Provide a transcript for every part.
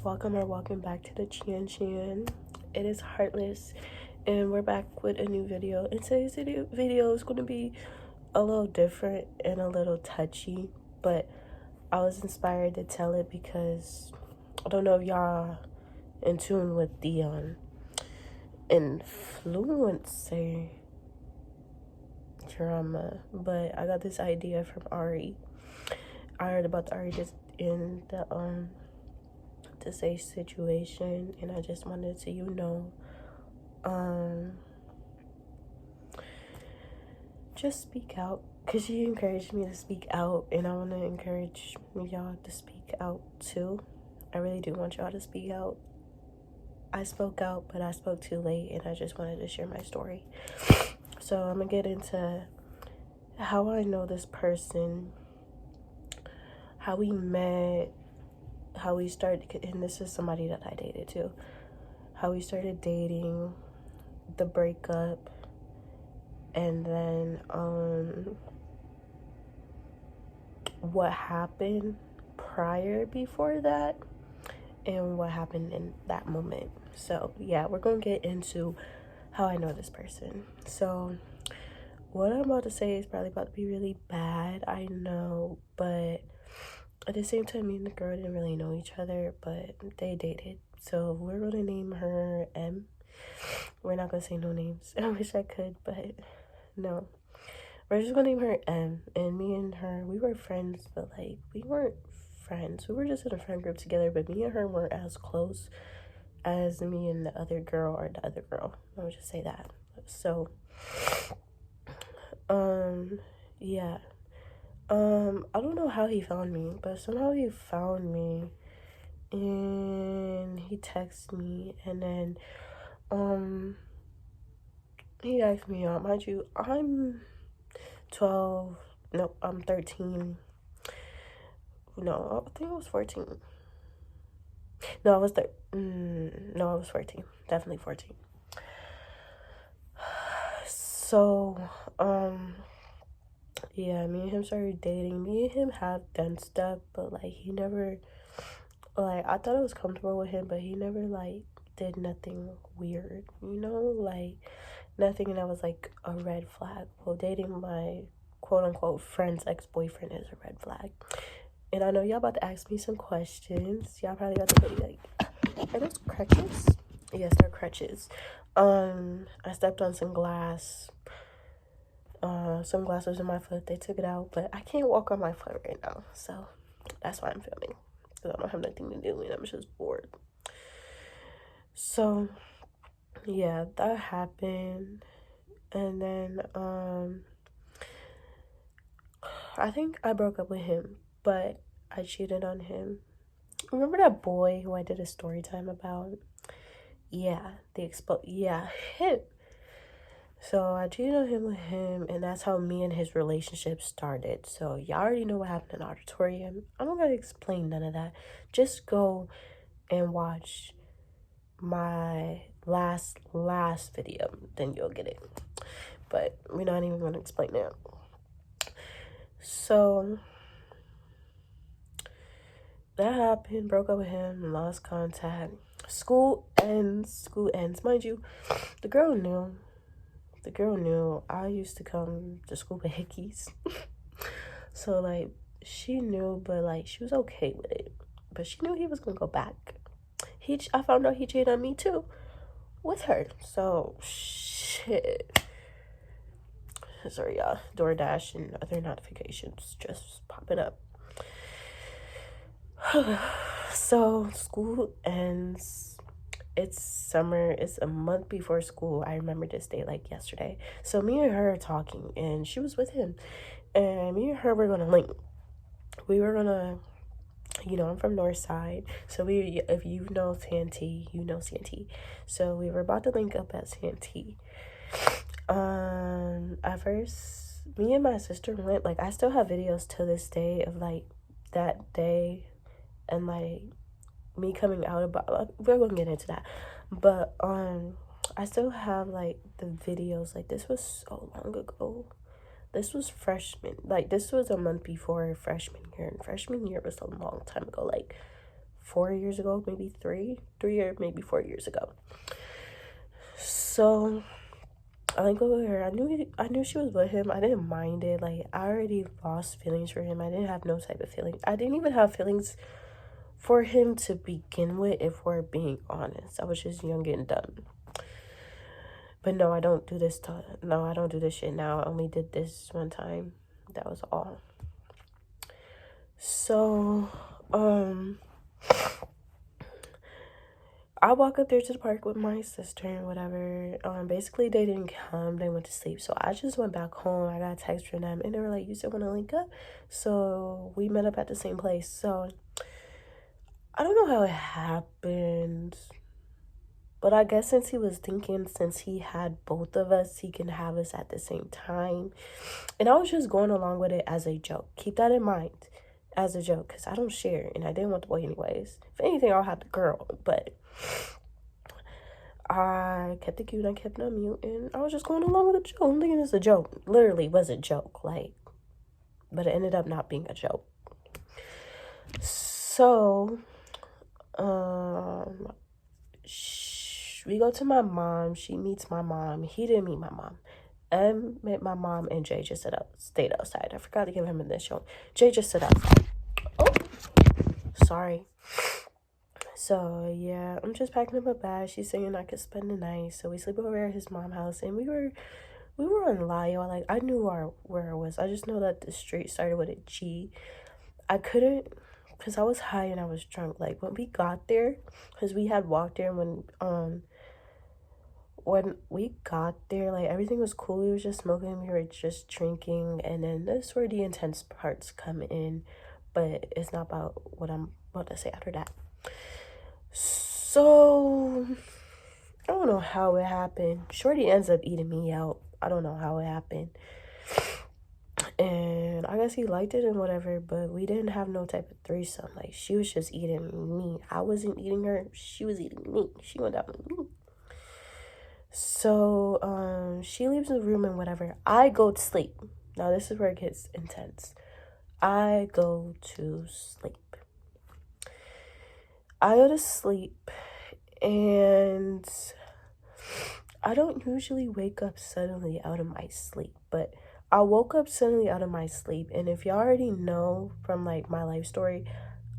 welcome back to the Chan. It is Heartless, and we're back with a new video. And today's video is going to be a little different and a little touchy, but I was inspired to tell it because I don't know if y'all in tune with the influencer drama, but I got this idea from Ari. I heard about the Ari just in the to say situation, and I just wanted to just speak out, because she encouraged me to speak out, and I want to encourage y'all to speak out too. I really do want y'all to speak out. I spoke out, but I spoke too late, and I just wanted to share my story. So I'm gonna get into how I know this person, how we met, how we started, and this is somebody that I dated too, how we started dating, the breakup, and then what happened before that, and what happened in that moment. So yeah, we're gonna get into how I know this person. So what I'm about to say is probably about to be really bad, I know, but at the same time, me and the girl didn't really know each other, but they dated. So we're gonna name her M. We're not gonna say no names. I wish I could, but no. We're just gonna name her M. And me and her, we were friends, but like we weren't friends. We were just in a friend group together, but me and her weren't as close as me and the other girl or the other girl. I would just say that. So yeah. I don't know how he found me, but somehow he found me, and he texted me, and then he asked me out. Mind you, I'm 12. No, I'm 13. No, I think I was 14. No, I was no, I was 14. Definitely 14. So, yeah, me and him started dating. Me and him have done stuff, but like he never, like, I thought I was comfortable with him, but he never like did nothing weird, like nothing that was like a red flag. Well, dating my quote unquote friend's ex-boyfriend is a red flag. And I know y'all about to ask me some questions. Y'all probably about to be like, are those crutches? Yes, they're crutches. I stepped on some glass. Some glass was in my foot. They took it out, but I can't walk on my foot right now, so that's why I'm filming, because I don't have nothing to do and I'm just bored. So yeah, that happened, and then I think I broke up with him, but I cheated on him. Remember that boy who I did a story time about? Yeah, him. So I cheated on him with him, and that's how me and his relationship started. So y'all already know what happened in the auditorium. I'm not gonna explain none of that. Just go and watch my last video, then you'll get it. But we're not even gonna explain that. So that happened, broke up with him, lost contact. School ends. Mind you, the girl knew I used to come to school with hickeys. So like she knew, but like she was okay with it. But she knew he was gonna go back. I found out he cheated on me too with her. So shit. Sorry, y'all. DoorDash and other notifications just popping up. So school ends. It's summer. It's a month before school. I remember this day like yesterday. So me and her are talking, and she was with him, and me and her were gonna link. We were gonna, I'm from North Side, so if you know Santee, you know Santee. So we were about to link up at Santee. At first, me and my sister went. Like, I still have videos to this day of like that day, and like me coming out about, like, we're gonna get into that, but I still have like the videos. Like, this was so long ago. This was this was a month before freshman year, and freshman year was a long time ago, like 4 years ago, maybe 3 or maybe 4 years ago. So I didn't go with her. I knew she was with him. I didn't mind it. Like, I already lost feelings for him. I didn't have no type of feelings. I didn't even have feelings for him to begin with, if we're being honest. I was just young and dumb. But no, I don't do this shit now. I only did this one time. That was all. So, I walk up there to the park with my sister and whatever. Basically they didn't come, they went to sleep. So I just went back home. I got a text from them and they were like, you still want to link up? So we met up at the same place. So I don't know how it happened, but I guess since he had both of us, he can have us at the same time. And I was just going along with it as a joke. Keep that in mind, as a joke, because I don't share, and I didn't want the boy anyways. If anything, I'll have the girl, but I kept it cute, I kept it on mute, and I was just going along with the joke. I'm thinking it's a joke. Literally was a joke, like, but it ended up not being a joke. So, we go to my mom. She meets my mom. He didn't meet my mom. M met my mom, and Jay just stayed outside. I forgot to give him an initial. Jay just stood outside. Oh, sorry. So yeah, I'm just packing up a bag. She's saying I could spend the night. So we sleep over at his mom's house, and we were on Lyle. Like, I knew where I was. I just know that the street started with a G. I couldn't, because I was high and I was drunk. Like, when we got there, because we had walked there when we got there, like, everything was cool. We were just smoking, we were just drinking, and then this is where the intense parts come in, but it's not about what I'm about to say after that. So I don't know how it happened. Shorty ends up eating me out. I don't know how it happened, and I guess he liked it and whatever, but we didn't have no type of threesome. Like, she was just eating me. I wasn't eating her, she was eating me. She went down with me. So, she leaves the room and whatever. I go to sleep. Now, this is where it gets intense. I go to sleep. And I don't usually wake up suddenly out of my sleep, but I woke up suddenly out of my sleep. And if y'all already know from, like, my life story,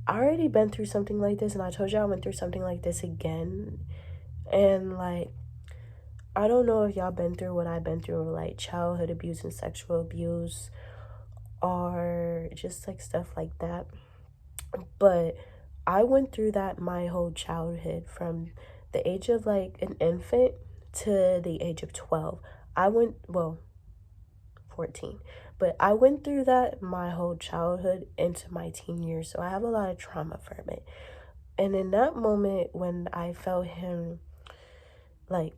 I already been through something like this, and I told y'all I went through something like this again. And, like, I don't know if y'all been through what I've been through, like childhood abuse and sexual abuse, or just like stuff like that. But I went through that my whole childhood, from the age of like an infant to the age of 12. 14. But I went through that my whole childhood into my teen years. So I have a lot of trauma from it. And in that moment when I felt him, like,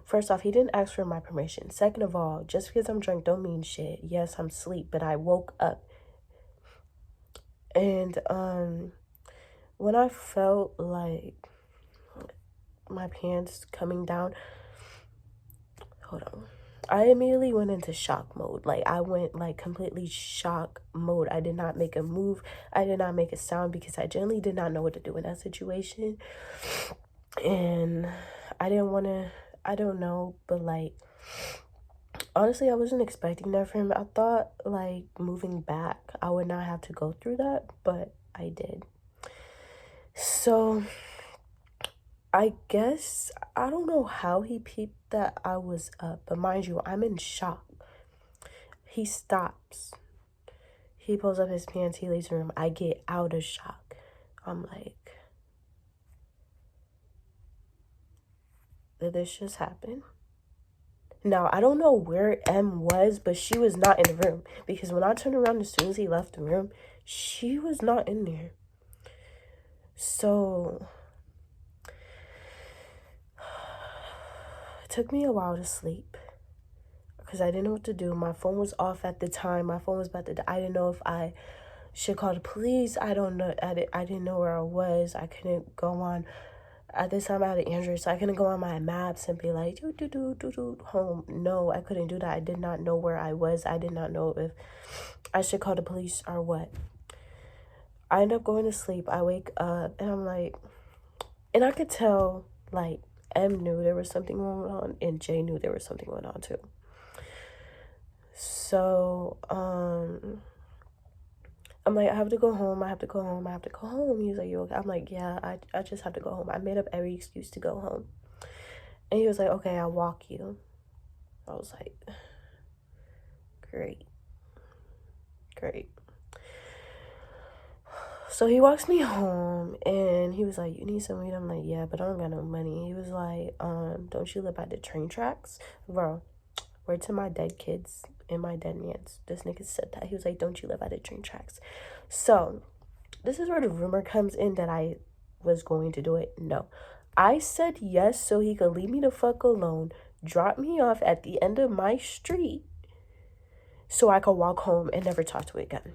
first off, he didn't ask for my permission. Second of all, just because I'm drunk don't mean shit. Yes, I'm asleep, but I woke up. And when I felt like my pants coming down, hold on, I immediately went into shock mode. Like, I went like completely shock mode. I did not make a move. I did not make a sound, because I generally did not know what to do in that situation. And I didn't want to, I don't know, but like, honestly, I wasn't expecting that from him. I thought, like, moving back, I would not have to go through that, but I did. So I guess, I don't know how he peeped that I was up, but mind you, I'm in shock. He stops. He pulls up his pants, he leaves the room. I get out of shock. I'm like, did this just happen? Now, I don't know where M was, but she was not in the room, because when I turned around as soon as he left the room, she was not in there. So it took me a while to sleep, because I didn't know what to do. My phone was off at the time. My phone was about to die. I didn't know if I should call the police. I don't know. I didn't know where I was. I couldn't go on. At this time, I had an Android, so I couldn't go on my maps and be like, home. No, I couldn't do that. I did not know where I was. I did not know if I should call the police or what. I end up going to sleep. I wake up and I'm like, and I could tell, like, M knew there was something going on and J knew there was something going on too. So, I'm like, I have to go home. I have to go home. I have to go home. He was like, you okay? I'm like, yeah, I just have to go home. I made up every excuse to go home. And he was like, okay, I'll walk you. I was like, great. So he walks me home and he was like, you need some weed? I'm like, yeah, but I don't got no money. He was like, don't you live by the train tracks? Bro, word to my dead kids and my dead mans. This nigga said that. He was like, don't you live by the train tracks? So this is where the rumor comes in that I was going to do it. No. I said yes so he could leave me the fuck alone, drop me off at the end of my street so I could walk home and never talk to it again.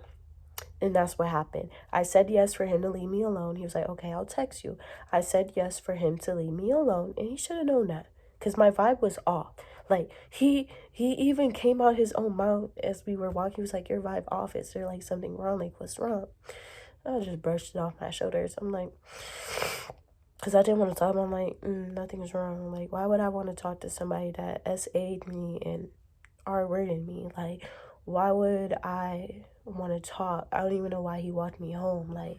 And that's what happened. I said yes for him to leave me alone. He was like, okay, I'll text you. I said yes for him to leave me alone. And he should have known that. Because my vibe was off. Like, he even came out his own mouth as we were walking. He was like, your vibe off. Is there, like, something wrong? Like, what's wrong? I just brushed it off my shoulders. I'm like, because I didn't want to talk. I'm like, nothing's wrong. Like, why would I want to talk to somebody that SA'd me and R-worded me? Like, why would I want to talk? I don't even know why he walked me home. Like,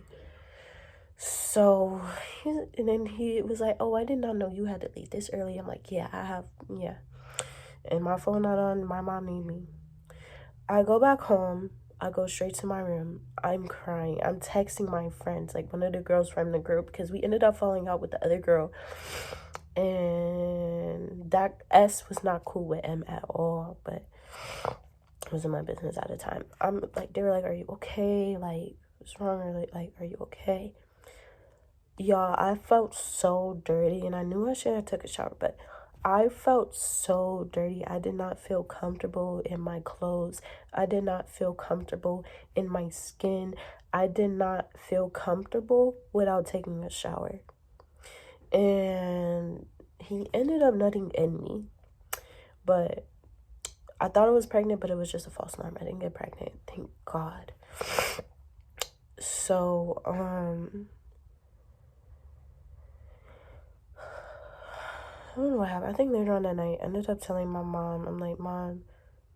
so, and then he was like, oh, I did not know you had to leave this early. I'm like, yeah, I have, yeah. And my phone not on, my mom need me. I go back home. I go straight to my room. I'm crying. I'm texting my friends, like one of the girls from the group, because we ended up falling out with the other girl. And that S was not cool with M at all, but it wasn't my business at the time. I'm like, they were like, are you okay? Like, what's wrong? Or like, are you okay? Y'all, I felt so dirty, and I knew I should have took a shower, but I felt so dirty. I did not feel comfortable in my clothes. I did not feel comfortable in my skin. I did not feel comfortable without taking a shower. And he ended up nutting in me. But I thought I was pregnant, but it was just a false alarm. I didn't get pregnant. Thank God. So, I don't know what happened. I think later on that night, I ended up telling my mom. I'm like, Mom,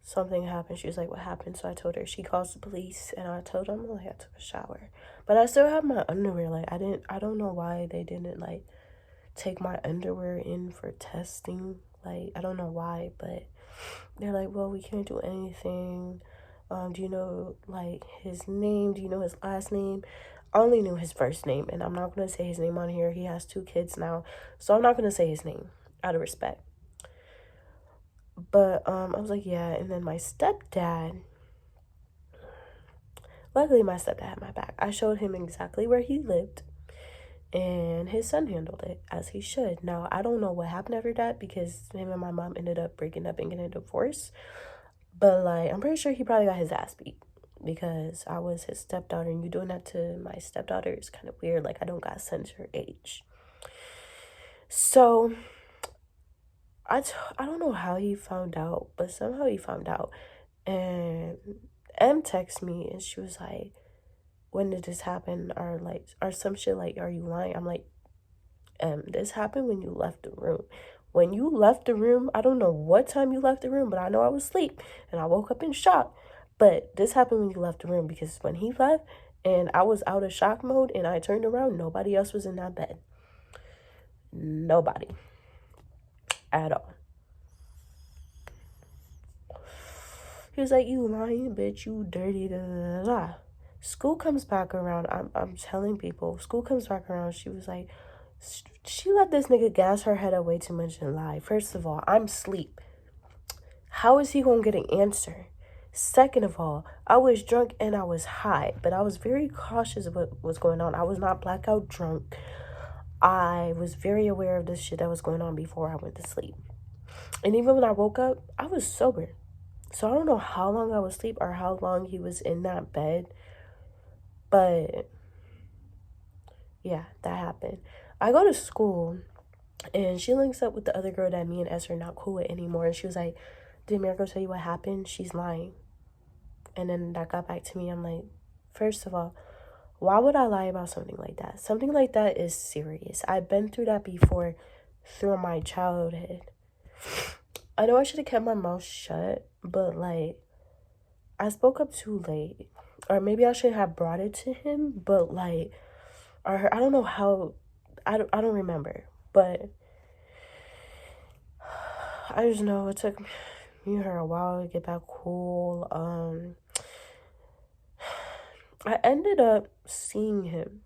something happened. She was like, what happened? So I told her. She calls the police, and I told them, like, I took a shower. But I still have my underwear. Like, I don't know why they didn't, like, take my underwear in for testing. Like, I don't know why, but they're like, well, we can't do anything. Do you know, like, his name? Do you know his last name? I only knew his first name, and I'm not going to say his name on here. He has 2 kids now, so I'm not going to say his name out of respect. But I was like, yeah. And then my stepdad, luckily my stepdad had my back. I showed him exactly where he lived, and his son handled it as he should. Now, I don't know what happened after that, because him and my mom ended up breaking up and getting a divorce. But, like, I'm pretty sure he probably got his ass beat, because I was his stepdaughter, and you doing that to my stepdaughter is kind of weird. Like, I don't got sense her age. So I don't know how he found out, but somehow he found out. And M texted me, and she was like, when did this happen? Or some shit like, are you lying? I'm like, this happened when you left the room. When you left the room, I don't know what time you left the room, but I know I was asleep, and I woke up in shock. But this happened when you left the room, because when he left, and I was out of shock mode, and I turned around, nobody else was in that bed. Nobody. At all. He was like, you lying bitch, you dirty, da da da da. School comes back around. I'm telling people, school comes back around. She was like, she let this nigga gas her head up way too much and lie. First of all, I'm asleep. How is he gonna get an answer? Second of all, I was drunk and I was high, but I was very cautious of what was going on. I was not blackout drunk. I was very aware of this shit that was going on before I went to sleep. And even when I woke up, I was sober. So I don't know how long I was asleep or how long he was in that bed. But yeah, that happened. I go to school, and she links up with the other girl that me and Esther are not cool with anymore. And she was like, did Mira tell you what happened? She's lying. And then that got back to me. I'm like, first of all, Why would I lie about something like that? Something like that is serious. I've been through that before through my childhood. I know I should have kept my mouth shut, but like, I spoke up too late. Or maybe I shouldn't have brought it to him, but like, or I don't know how, I don't remember. But I just know it took me and her a while to get back cool. I ended up seeing him.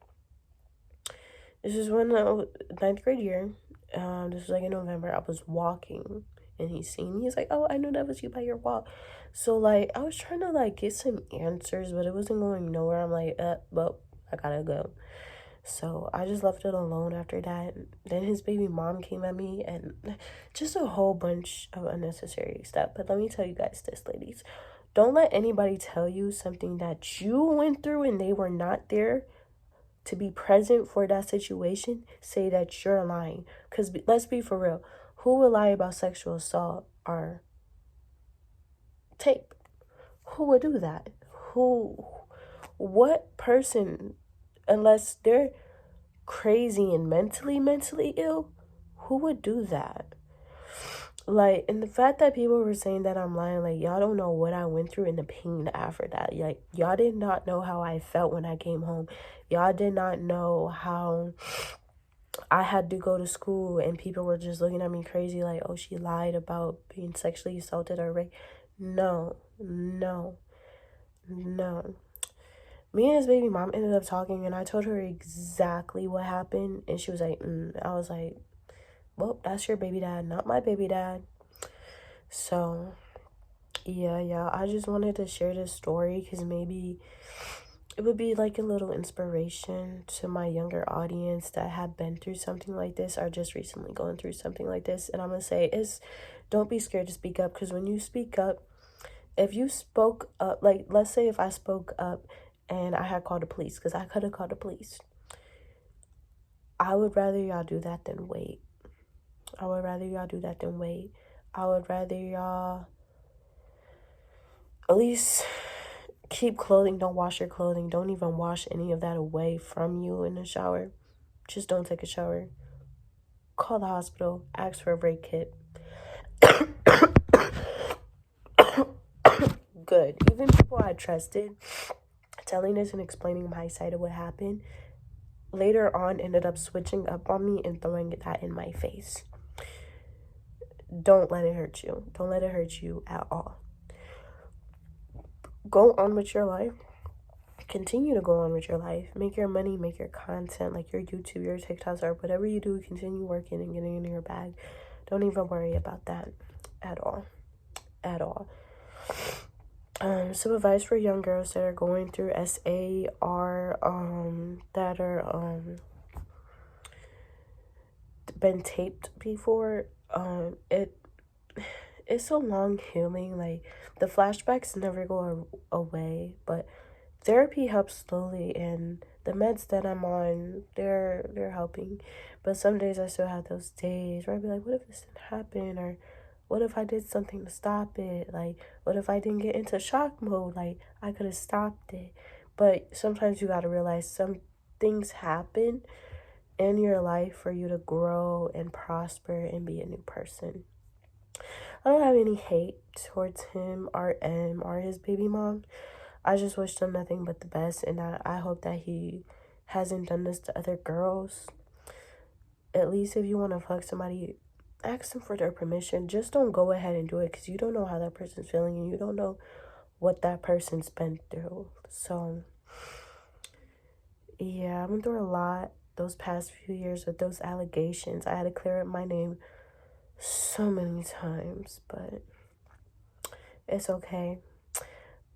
This is when ninth grade year. This was like in November. I was walking and he seen me. He's like, "Oh, I knew that was you by your walk." So like I was trying to like get some answers, but it wasn't going nowhere. I'm like, well, I gotta go. So I just left it alone after that. Then his baby mom came at me and just a whole bunch of unnecessary stuff. But let me tell you guys this, ladies. Don't let anybody tell you something that you went through and they were not there to be present for that situation. Say that you're lying. Because let's be for real. Who would lie about sexual assault or tape? Who would do that? What person, unless they're crazy and mentally ill, who would do that? Like, and the fact that people were saying that I'm lying, like, y'all don't know what I went through and the pain after that. Like, y'all did not know how I felt when I came home. Y'all did not know how I had to go to school and people were just looking at me crazy, like, oh, she lied about being sexually assaulted or raped. No, no, no. Me and his baby mom ended up talking and I told her exactly what happened. And she was like, I was like, well, that's your baby dad, not my baby dad. So, yeah, I just wanted to share this story because maybe it would be like a little inspiration to my younger audience that have been through something like this or just recently going through something like this. And I'm going to say don't be scared to speak up, because when you speak up, if you spoke up, like let's say if I spoke up and I had called the police, because I could have called the police, I would rather y'all do that than wait. I would rather y'all do that than wait. I would rather y'all at least keep clothing. Don't wash your clothing. Don't even wash any of that away from you in the shower. Just don't take a shower. Call the hospital. Ask for a break kit. Good. Even people I trusted telling this and explaining my side of what happened later on ended up switching up on me and throwing that in my face. Don't let it hurt you. Don't let it hurt you at all. Go on with your life. Continue to go on with your life. Make your money, make your content, like your YouTube, your TikToks, or whatever you do. Continue working and getting in your bag. Don't even worry about that at all. At all. Some advice for young girls that are going through SA or that are been taped before. It's a long healing. Like the flashbacks never go away, but therapy helps slowly, and the meds that I'm on, they're helping. But some days I still have those days where I'd be like, what if this didn't happen? Or what if I did something to stop it? Like, what if I didn't get into shock mode? Like, I could have stopped it. But sometimes you got to realize some things happen in your life for you to grow and prosper and be a new person. I don't have any hate towards him or M or his baby mom. I just wish them nothing but the best, and I hope that he hasn't done this to other girls. At least if you want to fuck somebody, ask them for their permission. Just don't go ahead and do it, because you don't know how that person's feeling and you don't know what that person's been through. So, yeah, I've been through a lot those past few years with those allegations. I had to clear up my name so many times, but it's okay.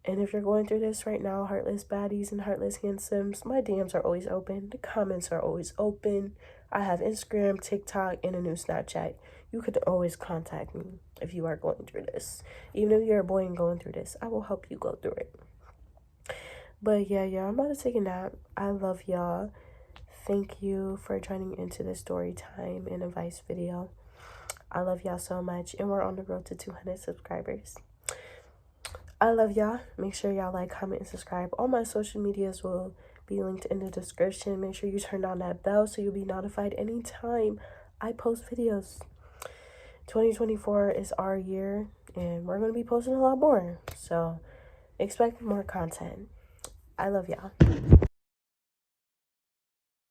And if you're going through this right now, heartless baddies and heartless handsomes, my DMs are always open. The comments are always open. I have Instagram, TikTok, and a new Snapchat. You could always contact me if you are going through this. Even if you're a boy and going through this, I will help you go through it. But yeah, I'm about to take a nap. I love y'all. Thank you for joining into this story time and advice video. I love y'all so much, and we're on the road to 200 subscribers. I love y'all. Make sure y'all like, comment, and subscribe. All my social medias will be linked in the description. Make sure you turn on that bell so you'll be notified anytime I post videos. 2024 is our year, and we're going to be posting a lot more. So expect more content. I love y'all.